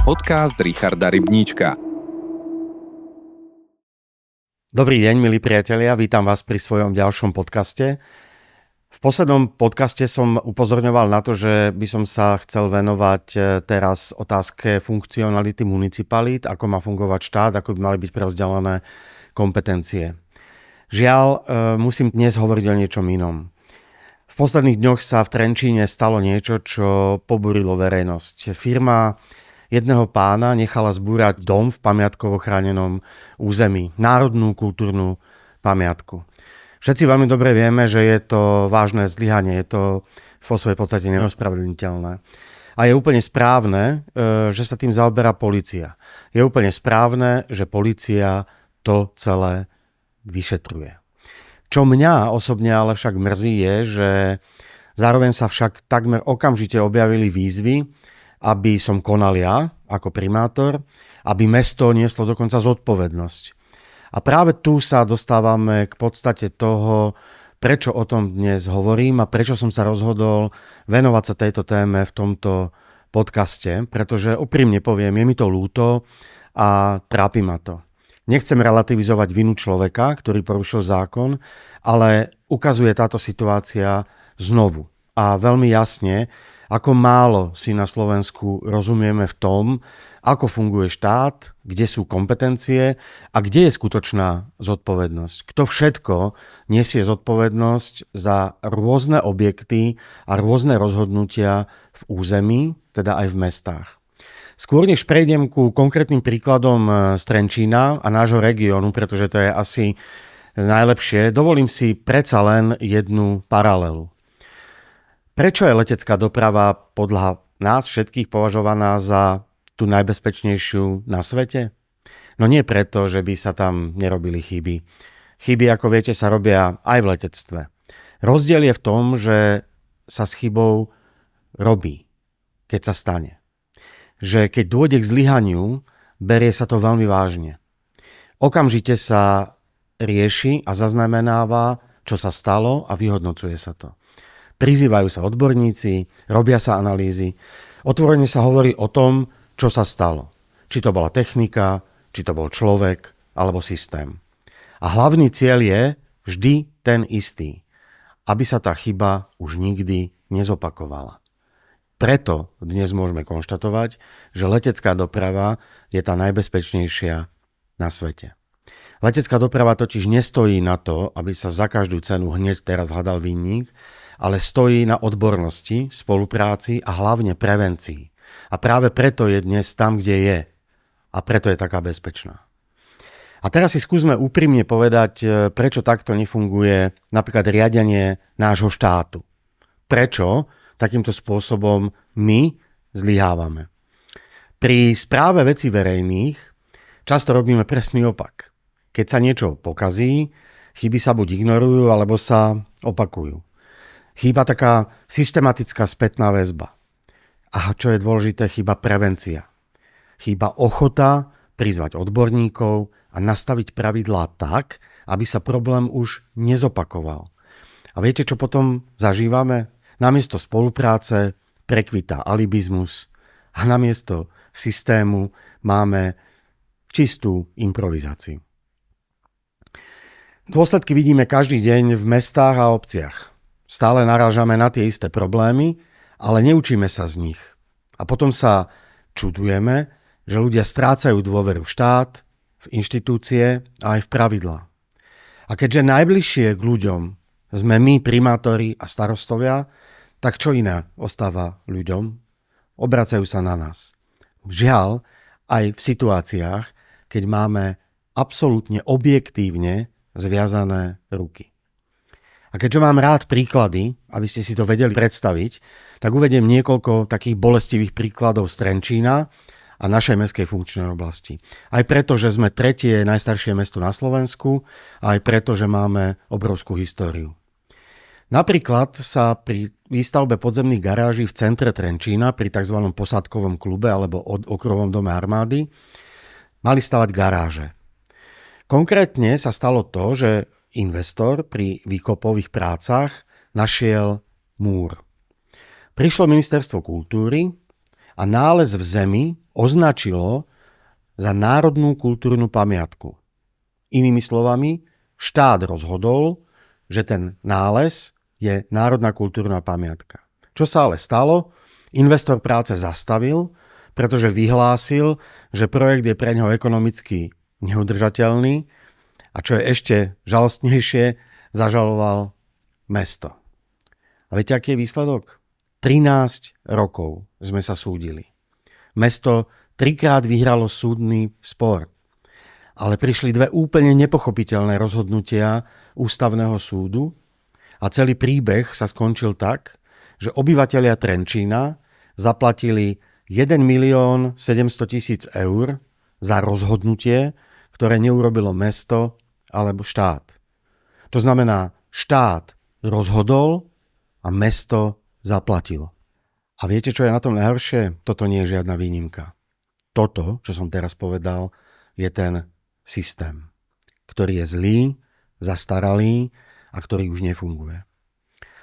Podcast Richarda Rybníčka. Dobrý deň, milí priatelia, vítam vás pri svojom ďalšom podcaste. V poslednom podcaste som upozorňoval na to, že by som sa chcel venovať teraz otázke funkcionality municipalít, ako má fungovať štát, ako by mali byť prerozdelené kompetencie. Žiaľ, musím dnes hovoriť o niečom inom. V posledných dňoch sa v Trenčíne stalo niečo, čo pobúrilo verejnosť. Firma jedného pána nechala zbúrať dom v pamiatkovo chránenom území, národnú kultúrnu pamiatku. Všetci veľmi dobre vieme, že je to vážne zlyhanie, je to vo svojej podstate neospravedlniteľné. A je úplne správne, že sa tým zaoberá polícia. Je úplne správne, že polícia to celé vyšetruje. Čo mňa osobne ale však mrzí je, že zároveň sa však takmer okamžite objavili výzvy, aby som konal ja ako primátor, aby mesto nieslo dokonca zodpovednosť. A práve tu sa dostávame k podstate toho, prečo o tom dnes hovorím a prečo som sa rozhodol venovať sa tejto téme v tomto podcaste, pretože úprimne poviem, je mi to ľúto a trápi ma to. Nechcem relativizovať vinu človeka, ktorý porušil zákon, ale ukazuje táto situácia znovu a veľmi jasne, ako málo si na Slovensku rozumieme v tom, ako funguje štát, kde sú kompetencie a kde je skutočná zodpovednosť. Kto všetko nesie zodpovednosť za rôzne objekty a rôzne rozhodnutia v území, teda aj v mestách. Skôr než prejdem ku konkrétnym príkladom z Trenčína a nášho regiónu, pretože to je asi najlepšie, dovolím si predsa len jednu paralelu. Prečo je letecká doprava podľa nás všetkých považovaná za tú najbezpečnejšiu na svete? No nie preto, že by sa tam nerobili chyby. Chyby, ako viete, sa robia aj v letectve. Rozdiel je v tom, že sa s chybou robí, keď sa stane. Že keď dôjde k zlyhaniu, berie sa to veľmi vážne. Okamžite sa rieši a zaznamenáva, čo sa stalo a vyhodnocuje sa to. Prizývajú sa odborníci, robia sa analýzy, otvorene sa hovorí o tom, čo sa stalo. Či to bola technika, či to bol človek, alebo systém. A hlavný cieľ je vždy ten istý, aby sa tá chyba už nikdy nezopakovala. Preto dnes môžeme konštatovať, že letecká doprava je tá najbezpečnejšia na svete. Letecká doprava totiž nestojí na to, aby sa za každú cenu hneď teraz hľadal vinník, ale stojí na odbornosti, spolupráci a hlavne prevencii. A práve preto je dnes tam, kde je. A preto je taká bezpečná. A teraz si skúsme úprimne povedať, prečo takto nefunguje napríklad riadenie nášho štátu. Prečo takýmto spôsobom my zlyhávame. Pri správe vecí verejných často robíme presný opak. Keď sa niečo pokazí, chyby sa buď ignorujú, alebo sa opakujú. Chýba taká systematická spätná väzba. A čo je dôležité, chýba prevencia. Chýba ochota prizvať odborníkov a nastaviť pravidlá tak, aby sa problém už nezopakoval. A viete, čo potom zažívame? Namiesto spolupráce prekvitá alibizmus a namiesto systému máme čistú improvizáciu. Dôsledky vidíme každý deň v mestách a obciach. Stále narážame na tie isté problémy, ale neučíme sa z nich. A potom sa čudujeme, že ľudia strácajú dôveru v štát, v inštitúcie a aj v pravidlá. A keďže najbližšie k ľuďom sme my, primátori a starostovia, tak čo iné ostáva ľuďom? Obracajú sa na nás. Žiaľ, aj v situáciách, keď máme absolútne objektívne zviazané ruky. A keďže mám rád príklady, aby ste si to vedeli predstaviť, tak uvediem niekoľko takých bolestivých príkladov z Trenčína a našej mestskej funkčnej oblasti. Aj preto, že sme tretie najstaršie mesto na Slovensku, a aj preto, že máme obrovskú históriu. Napríklad sa pri výstavbe podzemných garáží v centre Trenčína pri tzv. Posádkovom klube alebo okruhovom dome armády mali stavať garáže. Konkrétne sa stalo to, že investor pri výkopových prácach našiel múr. Prišlo ministerstvo kultúry a nález v zemi označilo za národnú kultúrnu pamiatku. Inými slovami, štát rozhodol, že ten nález je národná kultúrna pamiatka. Čo sa ale stalo? Investor práce zastavil, pretože vyhlásil, že projekt je pre ňoho ekonomicky neudržateľný a čo je ešte žalostnejšie, zažaloval mesto. A viete, aký je výsledok? 13 rokov sme sa súdili. Mesto 3-krát vyhralo súdny spor, ale prišli 2 úplne nepochopiteľné rozhodnutia ústavného súdu a celý príbeh sa skončil tak, že obyvatelia Trenčína zaplatili 1 700 000 eur za rozhodnutie, ktoré neurobilo mesto alebo štát. To znamená, štát rozhodol a mesto zaplatilo. A viete, čo je na tom najhoršie? Toto nie je žiadna výnimka. Toto, čo som teraz povedal, je ten systém, ktorý je zlý, zastaralý a ktorý už nefunguje.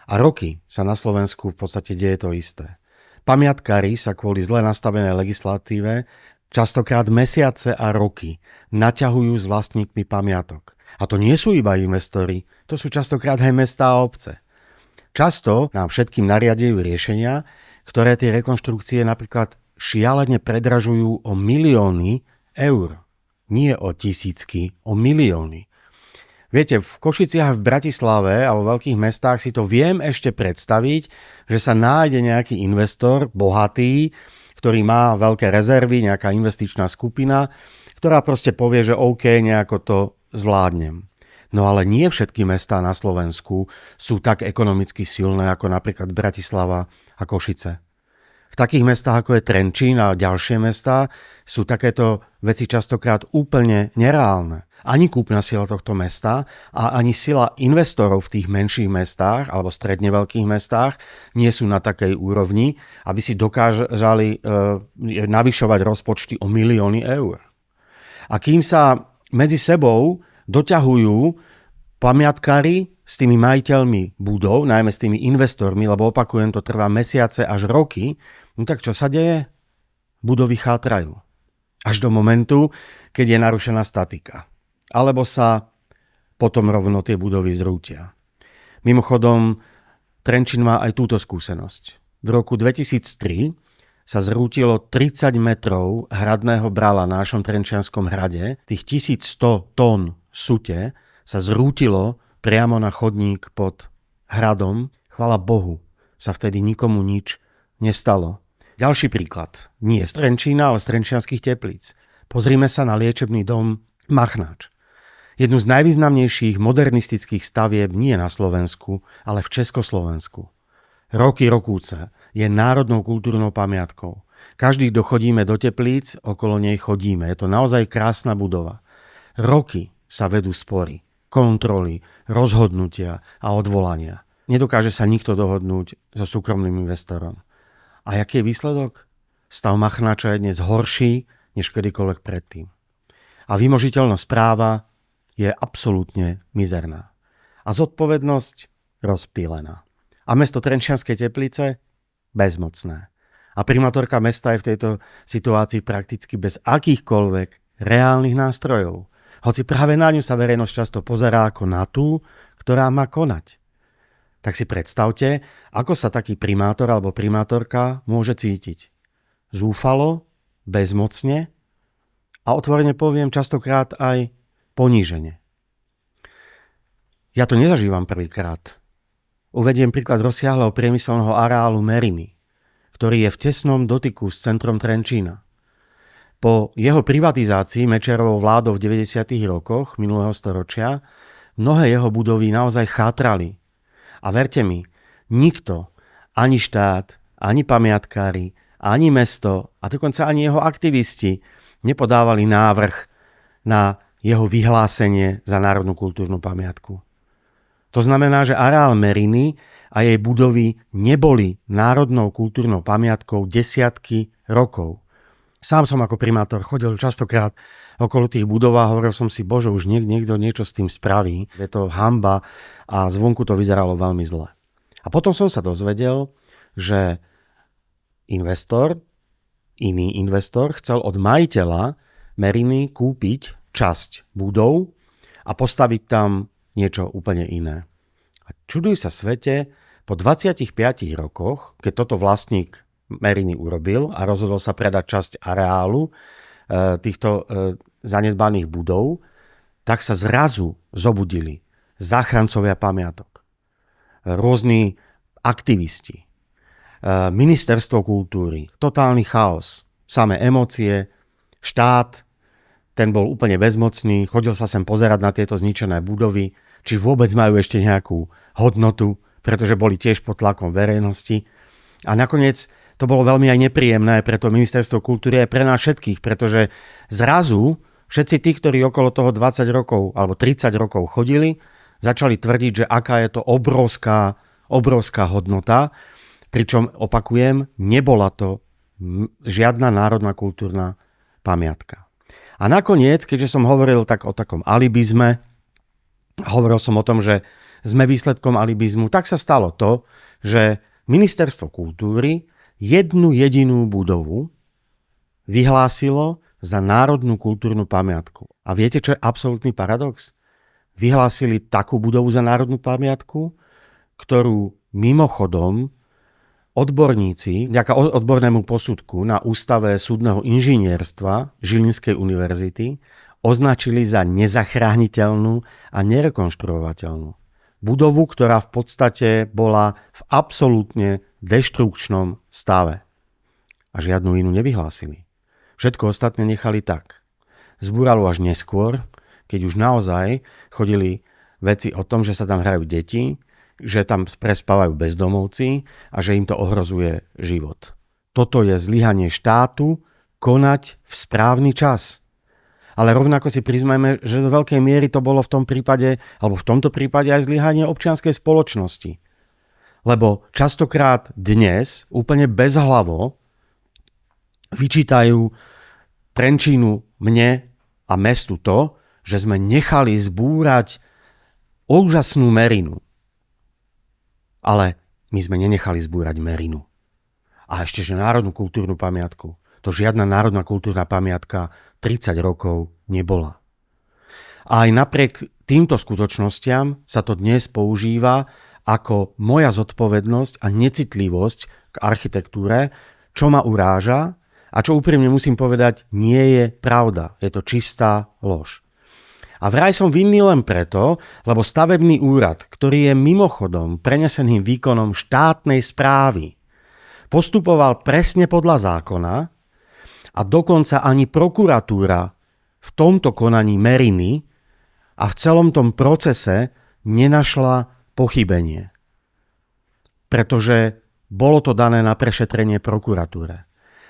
A roky sa na Slovensku v podstate deje to isté. Pamiatkári sa kvôli zle nastavenej legislatíve častokrát mesiace a roky naťahujú s vlastníkmi pamiatok. A to nie sú iba investori, to sú častokrát aj mestá a obce. Často nám všetkým nariadujú riešenia, ktoré tie rekonštrukcie napríklad šialene predražujú o milióny eur. Nie o tisícky, o milióny. Viete, v Košiciach, v Bratislave a vo veľkých mestách si to viem ešte predstaviť, že sa nájde nejaký investor, bohatý, ktorý má veľké rezervy, nejaká investičná skupina, ktorá proste povie, že OK, nejako to zvládnem. No ale nie všetky mestá na Slovensku sú tak ekonomicky silné ako napríklad Bratislava a Košice. V takých mestách ako je Trenčín a ďalšie mestá sú takéto veci častokrát úplne nereálne. Ani kúpna sila tohto mesta a ani sila investorov v tých menších mestách alebo stredne veľkých mestách nie sú na takej úrovni, aby si dokážali navyšovať rozpočty o milióny eur. A kým sa medzi sebou doťahujú pamiatkári s tými majiteľmi budov, najmä s tými investormi, lebo opakujem, to trvá mesiace až roky, no tak čo sa deje? Budovy chátrajú. Až do momentu, keď je narušená statika. Alebo sa potom rovno tie budovy zrútia. Mimochodom, Trenčín má aj túto skúsenosť. V roku 2003 sa zrútilo 30 metrov hradného brala na našom Trenčianskom hrade. Tých 1100 tón sute sa zrútilo priamo na chodník pod hradom. Chvala Bohu, sa vtedy nikomu nič nestalo. Ďalší príklad. Nie z Trenčína, ale z Trenčianskych Teplíc. Pozrime sa na liečebný dom Machnáč. Jednu z najvýznamnejších modernistických stavieb nie na Slovensku, ale v Československu. Roky rokúce je národnou kultúrnou pamiatkou. Každý, kto chodíme do Teplíc, okolo nej chodíme. Je to naozaj krásna budova. Roky sa vedú spory, kontroly, rozhodnutia a odvolania. Nedokáže sa nikto dohodnúť so súkromným investorom. A aký je výsledok? Stav Machnáča je dnes horší než kedykoľvek predtým. A vymožiteľnosť práva je absolútne mizerná. A zodpovednosť rozptýlená. A mesto Trenčianske Teplice bezmocné. A primátorka mesta je v tejto situácii prakticky bez akýchkoľvek reálnych nástrojov. Hoci práve na ňu sa verejnosť často pozerá ako na tú, ktorá má konať. Tak si predstavte, ako sa taký primátor alebo primátorka môže cítiť. Zúfalo, bezmocne a otvorene poviem častokrát aj poníženie. Ja to nezažívam prvýkrát. Uvediem príklad rozsiahleho priemyselného areálu Meriny, ktorý je v tesnom dotyku s centrom Trenčína. Po jeho privatizácii Mečiarovou vládou v 90. rokoch minulého storočia mnohé jeho budovy naozaj chátrali. A verte mi, nikto, ani štát, ani pamiatkári, ani mesto a dokonca ani jeho aktivisti nepodávali návrh na jeho vyhlásenie za národnú kultúrnu pamiatku. To znamená, že areál Meriny a jej budovy neboli národnou kultúrnou pamiatkou desiatky rokov. Sám som ako primátor chodil častokrát okolo tých budov a hovoril som si, bože, už niekto niečo s tým spraví. Je to hanba a zvonku to vyzeralo veľmi zle. A potom som sa dozvedel, že investor iný investor chcel od majiteľa Meriny kúpiť časť budov a postaviť tam niečo úplne iné. A čuduj sa svete, po 25 rokoch, keď toto vlastník Meriny urobil a rozhodol sa predať časť areálu týchto zanedbaných budov, tak sa zrazu zobudili záchrancovia pamiatok, rôzni aktivisti, ministerstvo kultúry, totálny chaos, samé emócie, štát, ten bol úplne bezmocný, chodil sa sem pozerať na tieto zničené budovy, či vôbec majú ešte nejakú hodnotu, pretože boli tiež pod tlakom verejnosti. A nakoniec to bolo veľmi aj nepríjemné pre to ministerstvo kultúry aj pre nás všetkých, pretože zrazu všetci tí, ktorí okolo toho 20 rokov alebo 30 rokov chodili, začali tvrdiť, že aká je to obrovská hodnota, pričom opakujem, nebola to žiadna národná kultúrna pamiatka. A nakoniec, keďže som hovoril tak o takom alibizme, hovoril som o tom, že sme výsledkom alibizmu, tak sa stalo to, že ministerstvo kultúry jednu jedinú budovu vyhlásilo za národnú kultúrnu pamiatku. A viete, čo je absolútny paradox? Vyhlásili takú budovu za národnú pamiatku, ktorú mimochodom odborníci, vďaka odbornému posudku na Ústave súdneho inžinierstva Žilinskej univerzity označili za nezachrániteľnú a nerekonštruovateľnú. Budovu, ktorá v podstate bola v absolútne deštrukčnom stave. A žiadnu inú nevyhlásili. Všetko ostatné nechali tak. Zbúralo až neskôr, keď už naozaj chodili veci o tom, že sa tam hrajú deti, že tam prespávajú bezdomovci a že im to ohrozuje život. Toto je zlyhanie štátu konať v správny čas. Ale rovnako si priznajme, že do veľkej miery to bolo v tom prípade, alebo v tomto prípade aj zlyhanie občianskej spoločnosti. Lebo častokrát dnes úplne bezhlavo vyčítajú Trenčínu, mne a mestu to, že sme nechali zbúrať úžasnú Merinu. Ale my sme nenechali zbúrať Merinu. A ešte, že národnú kultúrnu pamiatku. To žiadna národná kultúrna pamiatka 30 rokov nebola. A aj napriek týmto skutočnostiam sa to dnes používa ako moja zodpovednosť a necitlivosť k architektúre, čo ma uráža a čo úprimne musím povedať, nie je pravda. Je to čistá lož. A vraj som vinný len preto, lebo stavebný úrad, ktorý je mimochodom preneseným výkonom štátnej správy, postupoval presne podľa zákona a dokonca ani prokuratúra v tomto konaní Meriny a v celom tom procese nenašla pochybenie. Pretože bolo to dané na prešetrenie prokuratúre.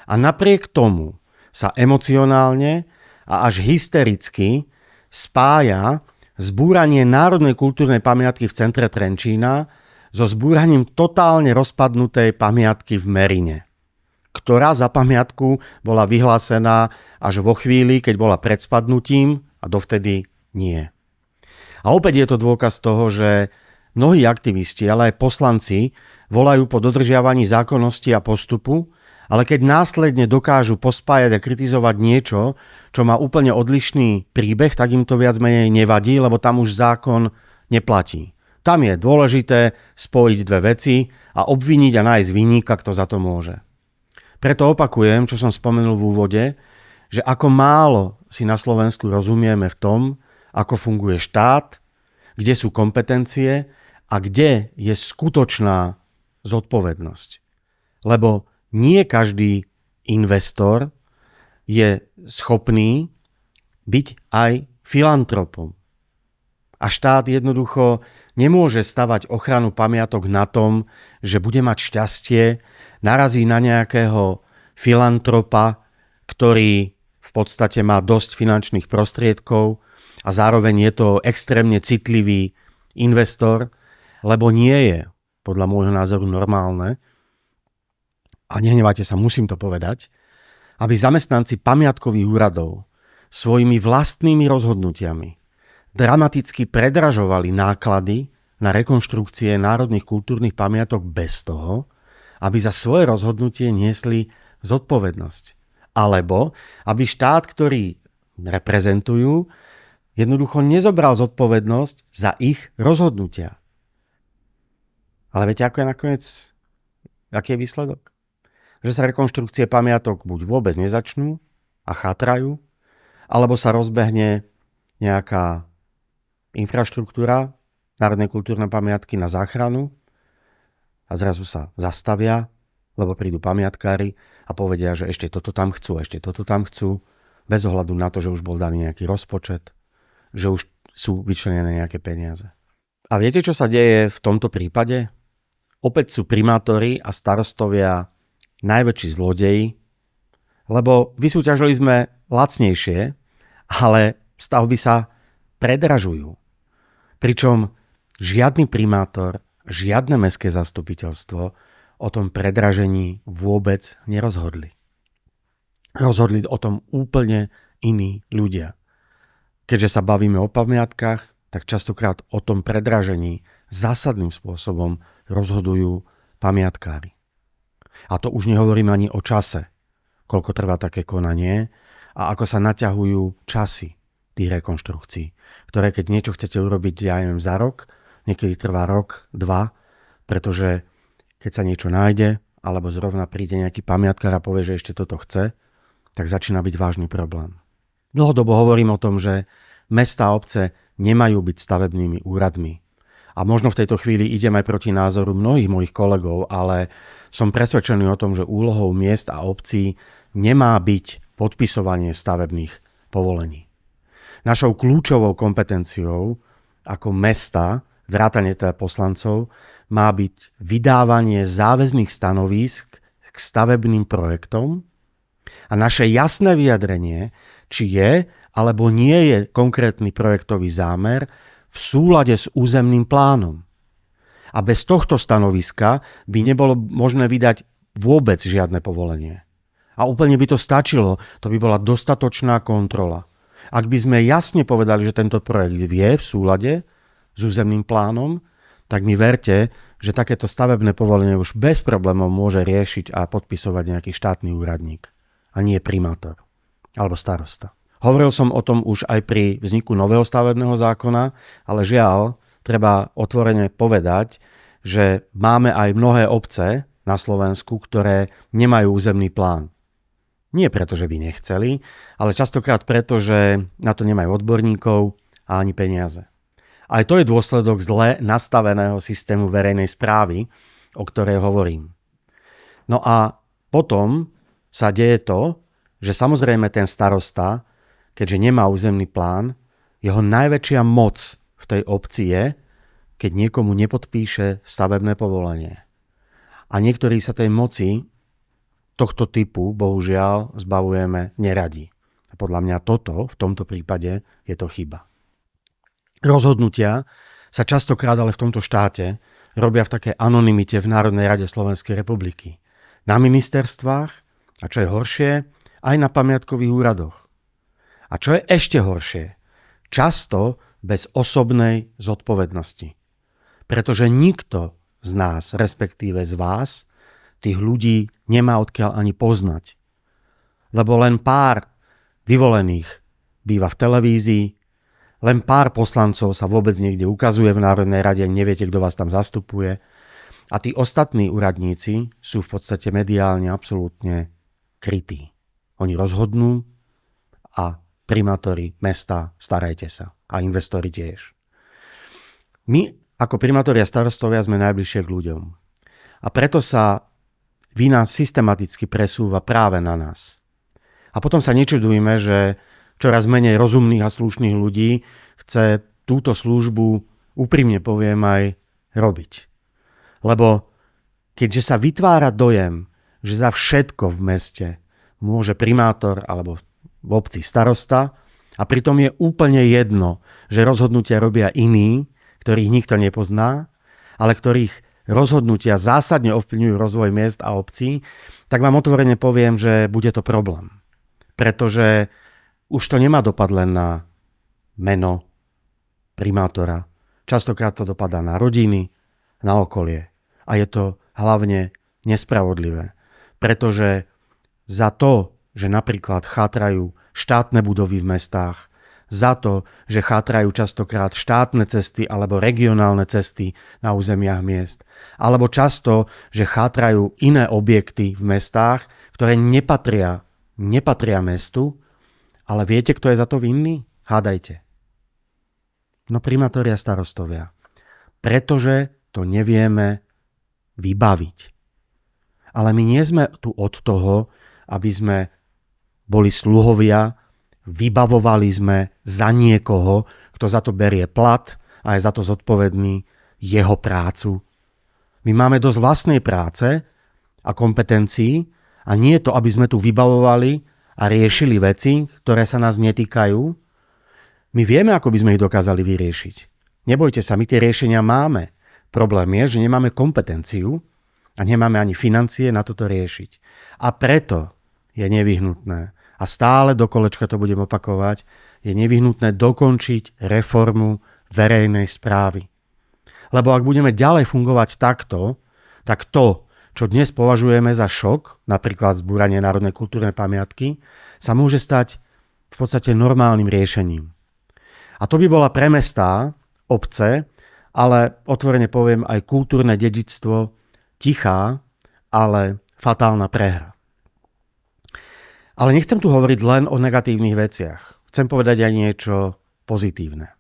A napriek tomu sa emocionálne a až hystericky spája zbúranie národnej kultúrnej pamiatky v centre Trenčína so zbúraním totálne rozpadnutej pamiatky v Merine, ktorá za pamiatku bola vyhlásená až vo chvíli, keď bola pred spadnutím a dovtedy nie. A opäť je to dôkaz toho, že mnohí aktivisti, ale aj poslanci volajú po dodržiavaní zákonnosti a postupu, ale keď následne dokážu pospájať a kritizovať niečo, čo má úplne odlišný príbeh, tak im to viac menej nevadí, lebo tam už zákon neplatí. Tam je dôležité spojiť dve veci a obviniť a nájsť vinníka, kto za to môže. Preto opakujem, čo som spomenul v úvode, že ako málo si na Slovensku rozumieme v tom, ako funguje štát, kde sú kompetencie a kde je skutočná zodpovednosť. Lebo nie každý investor je schopný byť aj filantropom. A štát jednoducho nemôže stavať ochranu pamiatok na tom, že bude mať šťastie, narazí na nejakého filantropa, ktorý v podstate má dosť finančných prostriedkov a zároveň je to extrémne citlivý investor, lebo nie je, podľa môjho názoru, normálne, a nehnevajte sa, musím to povedať, aby zamestnanci pamiatkových úradov svojimi vlastnými rozhodnutiami dramaticky predražovali náklady na rekonštrukcie národných kultúrnych pamiatok bez toho, aby za svoje rozhodnutie niesli zodpovednosť. Alebo aby štát, ktorý reprezentujú, jednoducho nezobral zodpovednosť za ich rozhodnutia. Ale viete, ako je nakoniec, aký je výsledok? Že sa rekonštrukcie pamiatok buď vôbec nezačnú a chátrajú, alebo sa rozbehne nejaká infraštruktúra, národné kultúrne pamiatky na záchranu a zrazu sa zastavia, lebo prídu pamiatkári a povedia, že ešte toto tam chcú, bez ohľadu na to, že už bol daný nejaký rozpočet, že už sú vyčlenené nejaké peniaze. A viete, čo sa deje v tomto prípade? Opäť sú primátori a starostovia najväčší zlodeji, lebo vysúťažili sme lacnejšie, ale stavby sa predražujú. Pričom žiadny primátor, žiadne mestské zastupiteľstvo o tom predražení vôbec nerozhodli. Rozhodli o tom úplne iní ľudia. Keďže sa bavíme o pamiatkách, tak častokrát o tom predražení zásadným spôsobom rozhodujú pamiatkári. A to už nehovorím ani o čase, koľko trvá také konanie a ako sa naťahujú časy tých rekonštrukcií, ktoré keď niečo chcete urobiť, ja neviem, za rok, niekedy trvá rok, 2, pretože keď sa niečo nájde, alebo zrovna príde nejaký pamiatkár a povie, že ešte toto chce, tak začína byť vážny problém. Dlhodobo hovorím o tom, že mestá a obce nemajú byť stavebnými úradmi. A možno v tejto chvíli idem aj proti názoru mnohých mojich kolegov, ale som presvedčený o tom, že úlohou miest a obcí nemá byť podpisovanie stavebných povolení. Našou kľúčovou kompetenciou ako mesta, vrátane teda poslancov, má byť vydávanie záväzných stanovísk k stavebným projektom a naše jasné vyjadrenie, či je alebo nie je konkrétny projektový zámer v súlade s územným plánom. A bez tohto stanoviska by nebolo možné vydať vôbec žiadne povolenie. A úplne by to stačilo, to by bola dostatočná kontrola. Ak by sme jasne povedali, že tento projekt je v súlade s územným plánom, tak mi verte, že takéto stavebné povolenie už bez problémov môže riešiť a podpisovať nejaký štátny úradník a nie primátor alebo starosta. Hovoril som o tom už aj pri vzniku nového stavebného zákona, ale žiaľ, treba otvorene povedať, že máme aj mnohé obce na Slovensku, ktoré nemajú územný plán. Nie preto, že by nechceli, ale častokrát preto, že na to nemajú odborníkov a ani peniaze. Aj to je dôsledok zle nastaveného systému verejnej správy, o ktorej hovorím. No a potom sa deje to, že samozrejme ten starosta, keďže nemá územný plán, jeho najväčšia moc v tej obci je, keď niekomu nepodpíše stavebné povolenie. A niektorí sa tej moci tohto typu, bohužiaľ, zbavujeme neradi. A podľa mňa toto, v tomto prípade, je to chyba. Rozhodnutia sa častokrát ale v tomto štáte robia v takej anonymite v Národnej rade Slovenskej republiky. Na ministerstvách, a čo je horšie, aj na pamiatkových úradoch. A čo je ešte horšie, často bez osobnej zodpovednosti. Pretože nikto z nás, respektíve z vás, tých ľudí nemá odkiaľ ani poznať. Lebo len pár vyvolených býva v televízii, len pár poslancov sa vôbec niekde ukazuje v Národnej rade, neviete, kto vás tam zastupuje. A tí ostatní úradníci sú v podstate mediálne absolútne krytí. Oni rozhodnú a primátori mesta, starajte sa. A investori tiež. My ako primátori a starostovia sme najbližšie k ľuďom. A preto sa vina systematicky presúva práve na nás. A potom sa nečudujme, že čoraz menej rozumných a slušných ľudí chce túto službu, úprimne poviem, aj robiť. Lebo keďže sa vytvára dojem, že za všetko v meste môže primátor alebo v obci starosta a pritom je úplne jedno, že rozhodnutia robia iní, ktorých nikto nepozná, ale ktorých rozhodnutia zásadne ovplyvňujú rozvoj miest a obcí, tak vám otvorene poviem, že bude to problém. Pretože už to nemá dopad len na meno primátora. Častokrát to dopadá na rodiny, na okolie. A je to hlavne nespravodlivé. Pretože za to, že napríklad chátrajú štátne budovy v mestách, za to, že chátrajú častokrát štátne cesty alebo regionálne cesty na územiach miest, alebo často, že chátrajú iné objekty v mestách, ktoré nepatria mestu, ale viete, kto je za to vinný? Hádajte. No primátori a starostovia. Pretože to nevieme vybaviť. Ale my nie sme tu od toho, aby sme boli sluhovia, vybavovali sme za niekoho, kto za to berie plat a je za to zodpovedný jeho prácu. My máme dosť vlastnej práce a kompetencií a nie je to, aby sme tu vybavovali a riešili veci, ktoré sa nás netýkajú. My vieme, ako by sme ich dokázali vyriešiť. Nebojte sa, my tie riešenia máme. Problém je, že nemáme kompetenciu a nemáme ani financie na toto riešiť. A preto je nevyhnutné, a stále do kolečka to budem opakovať, je nevyhnutné dokončiť reformu verejnej správy. Lebo ak budeme ďalej fungovať takto, tak to, čo dnes považujeme za šok, napríklad zbúranie národnej kultúrnej pamiatky, sa môže stať v podstate normálnym riešením. A to by bola pre mestá, obce, ale otvorene poviem aj kultúrne dedičstvo, tichá, ale fatálna prehra. Ale nechcem tu hovoriť len o negatívnych veciach. Chcem povedať aj niečo pozitívne.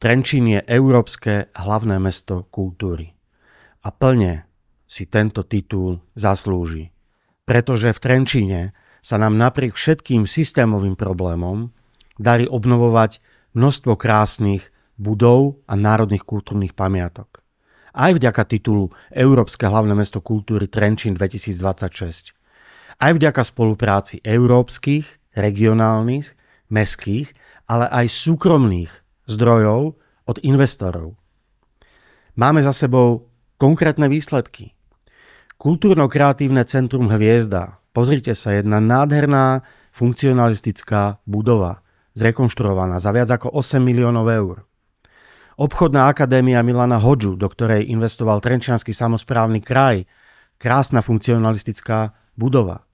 Trenčín je európske hlavné mesto kultúry. A plne si tento titul zaslúži. Pretože v Trenčíne sa nám napriek všetkým systémovým problémom darí obnovovať množstvo krásnych budov a národných kultúrnych pamiatok. Aj vďaka titulu Európske hlavné mesto kultúry Trenčín 2026. Aj vďaka spolupráci európskych, regionálnych, mestských, ale aj súkromných zdrojov od investorov. Máme za sebou konkrétne výsledky. Kultúrno-kreatívne centrum Hviezda. Pozrite sa, jedna nádherná funkcionalistická budova, zrekonštruovaná za viac ako 8 miliónov eur. Obchodná akadémia Milana Hodžu, do ktorej investoval Trenčiansky samosprávny kraj. Krásna funkcionalistická budova.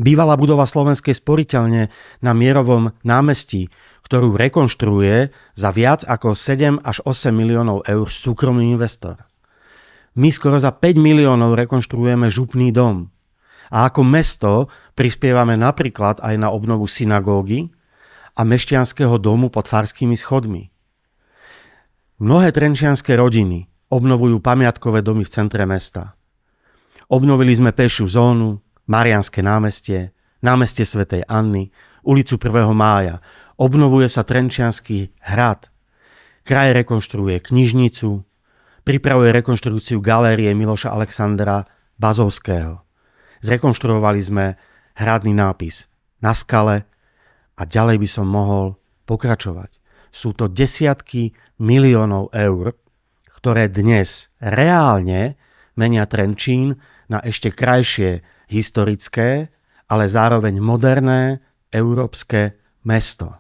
Bývalá budova Slovenskej sporiteľne na Mierovom námestí, ktorú rekonštruuje za viac ako 7 až 8 miliónov eur súkromný investor. My skoro za 5 miliónov rekonštruujeme župný dom. A ako mesto prispievame napríklad aj na obnovu synagógy a mešťanského domu pod Farskými schodmi. Mnohé trenčianske rodiny obnovujú pamiatkové domy v centre mesta. Obnovili sme pešiu zónu, Mariánske námestie, námestie svätej Anny, ulicu 1. mája. Obnovuje sa Trenčiansky hrad. Kraj rekonštruuje knižnicu, pripravuje rekonštrukciu galérie Miloša Alexandra Bazovského. Zrekonštruovali sme hradný nápis na skale a ďalej by som mohol pokračovať. Sú to desiatky miliónov eur, ktoré dnes reálne menia Trenčín na ešte krajšie historické, ale zároveň moderné európske mesto.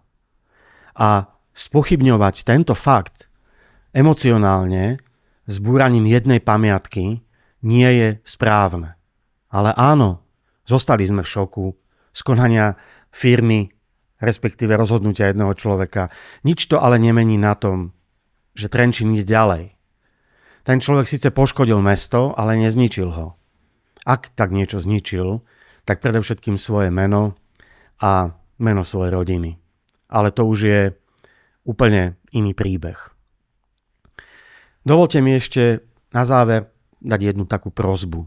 A spochybňovať tento fakt emocionálne zbúraním jednej pamiatky nie je správne. Ale áno, zostali sme v šoku z konania firmy, respektíve rozhodnutia jedného človeka. Nič to ale nemení na tom, že Trenčín ide ďalej. Ten človek síce poškodil mesto, ale nezničil ho. Ak tak niečo zničil, tak predovšetkým svoje meno a meno svojej rodiny. Ale to už je úplne iný príbeh. Dovolte mi ešte na záver dať jednu takú prosbu.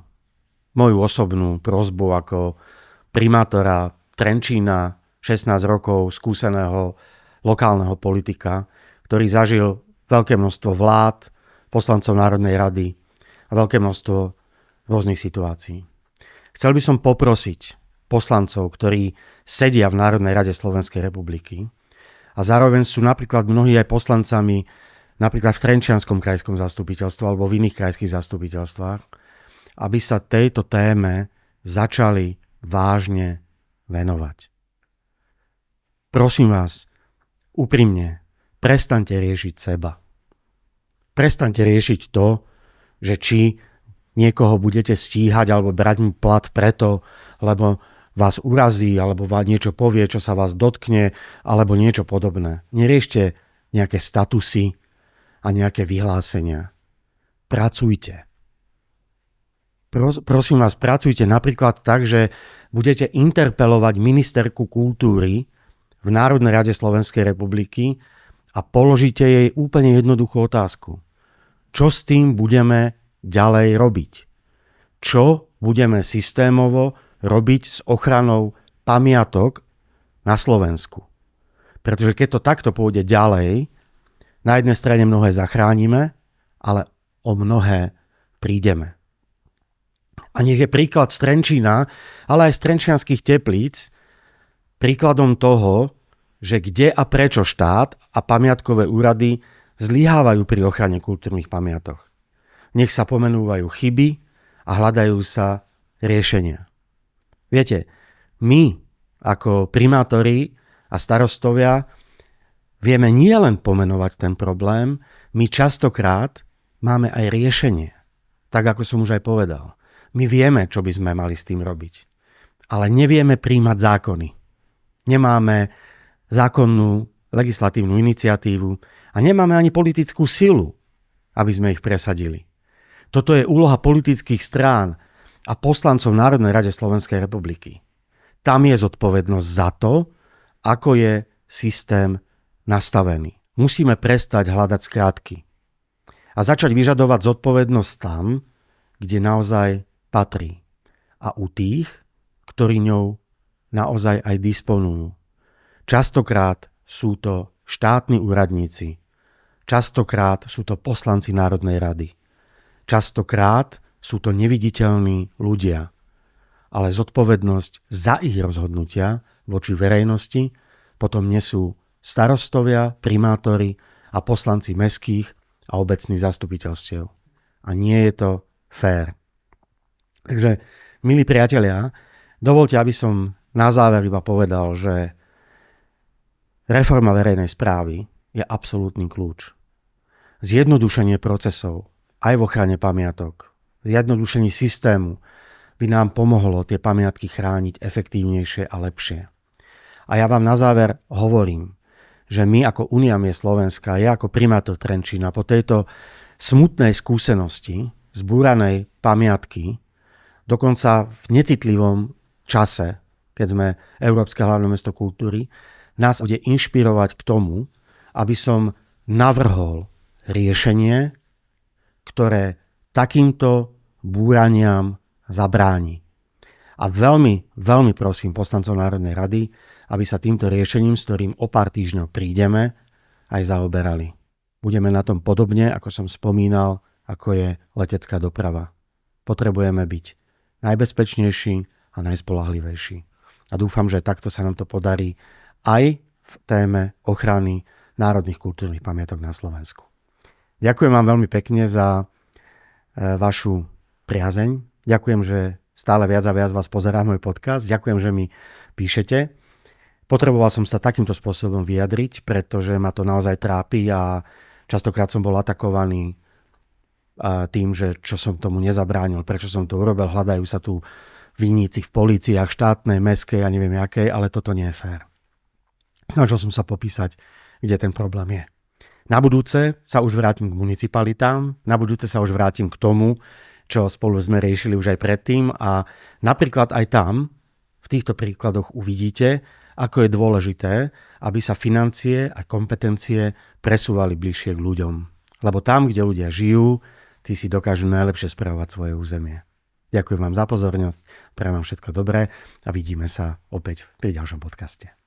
Moju osobnú prosbu ako primátora Trenčína, 16 rokov skúseného lokálneho politika, ktorý zažil veľké množstvo vlád, poslancov Národnej rady a veľké množstvo rôznych situácií. Chcel by som poprosiť poslancov, ktorí sedia v Národnej rade Slovenskej republiky a zároveň sú napríklad mnohí aj poslancami napríklad v Trenčianskom krajskom zastupiteľstve alebo v iných krajských zastupiteľstvách, aby sa tejto téme začali vážne venovať. Prosím vás, úprimne, prestaňte riešiť seba. Prestaňte riešiť to, že či niekoho budete stíhať alebo brať mu plat preto, lebo vás urazí, alebo vám niečo povie, čo sa vás dotkne, alebo niečo podobné. Neriešte nejaké statusy a nejaké vyhlásenia. Pracujte. Prosím vás, pracujte napríklad tak, že budete interpelovať ministerku kultúry v Národnej rade Slovenskej republiky a položíte jej úplne jednoduchú otázku. Čo s tým budeme ďalej robiť? Čo budeme systémovo robiť s ochranou pamiatok na Slovensku? Pretože keď to takto pôjde ďalej, na jednej strane mnohé zachránime, ale o mnohé prídeme. A nech je príklad z Trenčína, ale aj z Trenčianskych Teplíc príkladom toho, že kde a prečo štát a pamiatkové úrady zlyhávajú pri ochrane kultúrnych pamiatok. Nech sa pomenúvajú chyby a hľadajú sa riešenia. Viete, my ako primátori a starostovia vieme nielen pomenovať ten problém, my častokrát máme aj riešenie. Tak ako som už aj povedal. My vieme, čo by sme mali s tým robiť. Ale nevieme príjmať zákony. Nemáme zákonnú legislatívnu iniciatívu a nemáme ani politickú silu, aby sme ich presadili. Toto je úloha politických strán a poslancov Národnej rade Slovenskej republiky. Tam je zodpovednosť za to, ako je systém nastavený. Musíme prestať hľadať skrátky a začať vyžadovať zodpovednosť tam, kde naozaj patrí. A u tých, ktorí ňou naozaj aj disponujú. Častokrát sú to štátni úradníci. Častokrát sú to poslanci Národnej rady. Častokrát sú to neviditeľní ľudia. Ale zodpovednosť za ich rozhodnutia voči verejnosti potom nesú starostovia, primátori a poslanci mestských a obecných zastupiteľstiev. A nie je to fér. Takže, milí priatelia, dovoľte, aby som na záver iba povedal, že reforma verejnej správy je absolútny kľúč. Zjednodušenie procesov aj v ochrane pamiatok, zjednodušení systému by nám pomohlo tie pamiatky chrániť efektívnejšie a lepšie. A ja vám na záver hovorím, že my ako Únia miest Slovenska, ja ako primátor Trenčína po tejto smutnej skúsenosti zbúranej pamiatky, dokonca v necitlivom čase, keď sme Európske hlavné mesto kultúry, nás bude inšpirovať k tomu, aby som navrhol riešenie, ktoré takýmto búraniam zabráni. A veľmi, veľmi prosím poslancov Národnej rady, aby sa týmto riešením, s ktorým o pár týždňov prídeme, aj zaoberali. Budeme na tom podobne, ako som spomínal, ako je letecká doprava. Potrebujeme byť najbezpečnejší a najspoľahlivejší. A dúfam, že takto sa nám to podarí aj v téme ochrany národných kultúrnych pamiatok na Slovensku. Ďakujem vám veľmi pekne za vašu priazeň. Ďakujem, že stále viac a viac vás pozerá môj podcast. Ďakujem, že mi píšete. Potreboval som sa takýmto spôsobom vyjadriť, pretože ma to naozaj trápi a častokrát som bol atakovaný tým, že čo som tomu nezabránil, prečo som to urobil. Hľadajú sa tu vinníci v políciách, štátnej, mestskej a neviem jakej, ale toto nie je fér. Snažil som sa popísať, kde ten problém je. Na budúce sa už vrátim k municipalitám, na budúce sa už vrátim k tomu, čo spolu sme riešili už aj predtým a napríklad aj tam, v týchto príkladoch uvidíte, ako je dôležité, aby sa financie a kompetencie presúvali bližšie k ľuďom. Lebo tam, kde ľudia žijú, tí si dokážu najlepšie spravovať svoje územie. Ďakujem vám za pozornosť, prajem vám všetko dobré a vidíme sa opäť pri ďalšom podcaste.